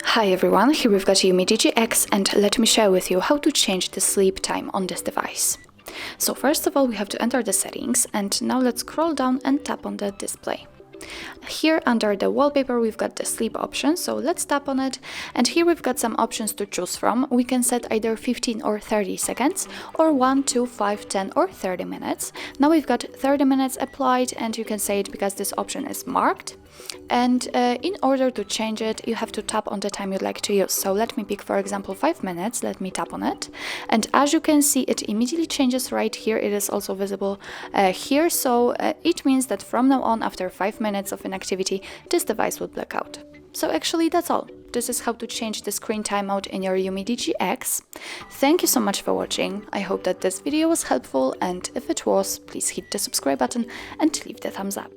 Hi everyone, here we've got UMIDIGI X, and let me share with you how to change the sleep time on this device. So first of all, we have to enter the settings, and now let's scroll down and tap on the display. Here under the wallpaper we've got the sleep option, so let's tap on it, and here we've got some options to choose from. We can set either 15 or 30 seconds, or 1, 2, 5, 10 or 30 minutes. Now we've got 30 minutes applied, and you can say it because this option is marked. And in order to change it, you have to tap on the time you'd like to use. So let me pick, for example, 5 minutes. Let me tap on it. And as you can see, it immediately changes right here. It is also visible here. So it means that from now on, after 5 minutes of inactivity, this device will black out. So actually, that's all. This is how to change the screen timeout in your UMIDIGI X. Thank you so much for watching. I hope that this video was helpful, and if it was, please hit the subscribe button and leave the thumbs up.